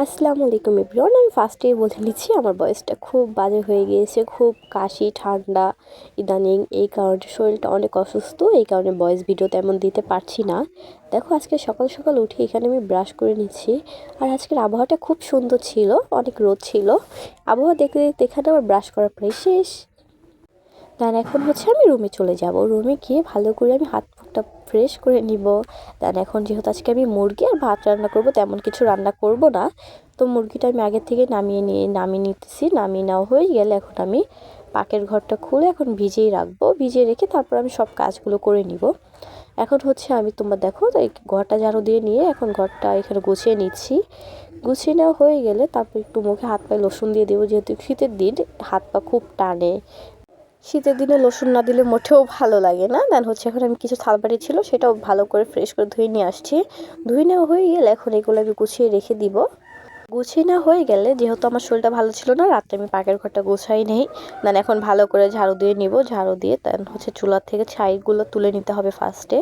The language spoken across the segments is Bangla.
আসসালামু আলাইকুম এভরিওয়ান। আমি ফার্স্টেই বলে নিচ্ছি আমার ভয়েসটা খুব বাজে হয়ে গিয়েছে, খুব কাশি ঠান্ডা ইদানিং, এই কারণে শরীরটা অনেক অসুস্থ, এই কারণে ভয়েস ভিডিও তেমন দিতে পারছি না। দেখো আজকে সকাল সকাল উঠে এখানে আমি ব্রাশ করে নিচ্ছি। আর আজকের আবহাওয়াটা খুব সুন্দর ছিল, অনেক রোদ ছিল। আবহাওয়া দেখতে দেখতে এখানে আমার ব্রাশ করা প্রায় শেষ। দেন এখন হচ্ছে আমি রুমে চলে যাব, রুমে গিয়ে ভালো করে আমি হাত মুখটা ফ্রেশ করে নিব। দেন এখন যেহেতু আজকে আমি মুরগি আর ভাত রান্না করব, তেমন কিছু রান্না করব না, তো মুরগিটা আমি আগের থেকে নামিয়ে নিতেছি। নামিয়ে নেওয়া হয়ে গেলে এখন আমি পাকের ঘরটা খুলে এখন ভিজিয়ে রাখবো, ভিজিয়ে রেখে তারপর আমি সব কাজগুলো করে নিব। এখন হচ্ছে আমি তোমার দেখো এই ঘরটা ঝাড়ু দিয়ে নিয়ে এখন ঘরটা এখানে গুছিয়ে নিচ্ছি। গুছিয়ে নেওয়া হয়ে গেলে তারপর একটু মুখে হাত পায়ে লোশন দিয়ে দেবো, যেহেতু শীতের দিন হাত পা খুব টানে, শীতের দিনে লোশন না দিলে মোটেও ভালো লাগে না। দেন হচ্ছে এখন আমি কিছু থালবাটি ছিল সেটাও ভালো করে ফ্রেশ করে ধুয়ে নিয়ে আসছি। ধুয়ে নেওয়া হয়ে গেলে এখন এগুলো আমি গুছিয়ে রেখে দিব। গুছিয়ে নেওয়া হয়ে গেলে যেহেতু আমার শরীরটা ভালো ছিল না, রাত্রে আমি পাকের ঘরটা গোছাই নেই। দেন এখন ভালো করে ঝাড়ু দিয়ে নিব, ঝাড়ু দিয়ে দেন হচ্ছে চুলার থেকে ছাইগুলো তুলে নিতে হবে ফার্স্টে।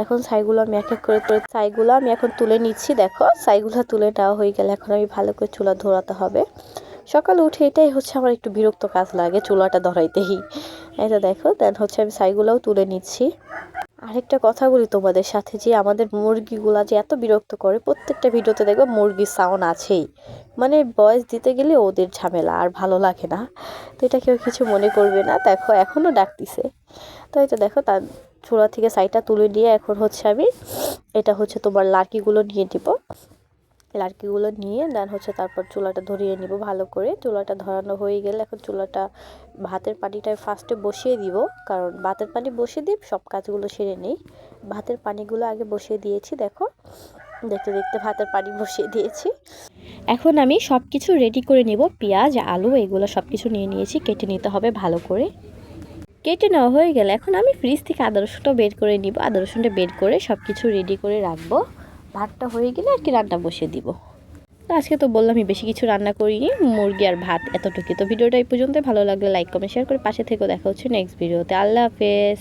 এখন ছাইগুলো আমি এক এক করে ছাইগুলো আমি এখন তুলে নিচ্ছি। দেখো ছাইগুলো তুলে নেওয়া হয়ে গেলে এখন আমি ভালো করে চুলা ধরাতে হবে। সকালে উঠে এটাই হচ্ছে আমার একটু বিরক্ত কাজ লাগে, চুলাটা ধরাইতেই। এটা দেখো দেন হচ্ছে আমি ছাইগুলোও তুলে নিচ্ছি। আরেকটা কথা বলি তোমাদের সাথে, যে আমাদের মুরগিগুলা যে এত বিরক্ত করে, প্রত্যেকটা ভিডিওতে দেখবে মুরগির সাউন্ড আছেই, মানে ভয়েস দিতে গেলে ওদের ঝামেলা, আর ভালো লাগে না। তো এটা কেউ কিছু মনে করবে না, দেখো এখনও ডাকতিছে। তো এই তো দেখো তার চূড়া থেকে ছাইটা তুলে নিয়ে এখন হচ্ছে আমি এটা হচ্ছে তোমার লার্কিগুলো নিয়ে দিব। লার্কিগুলো নিয়ে দেন হচ্ছে তারপর চুলাটা ধরিয়ে নিব ভালো করে। চুলাটা ধরানো হয়ে গেলে এখন চুলাটা ভাতের পানিটা ফার্স্টে বসিয়ে দিব, কারণ ভাতের পানি বসিয়ে দিয়ে সব কাজগুলো সেরে নেই। ভাতের পানিগুলো আগে বসিয়ে দিয়েছি, দেখো দেখতে দেখতে ভাতের পানি বসিয়ে দিয়েছি। এখন আমি সব কিছু রেডি করে নেব, পেঁয়াজ আলু এগুলো সব কিছু নিয়ে নিয়েছি, কেটে নিতে হবে ভালো করে। কেটে নেওয়া হয়ে গেলে এখন আমি ফ্রিজ থেকে আদা রসুনটা বের করে নিব, আদা রসুনটা বের করে সব কিছু রেডি করে রাখবো। ভাতটা হয়ে গেলে আর কি রান্না বসিয়ে দিব। তো আজকে তো বললাম আমি বেশি কিছু রান্না করিনি, মুরগি আর ভাত এতটুকু। তো ভিডিওটা এই পর্যন্ত, ভালো লাগলে লাইক কমেন্ট শেয়ার করে পাশে থেকেও দেখা হচ্ছে নেক্সট ভিডিওতে। আল্লাহ হাফেজ।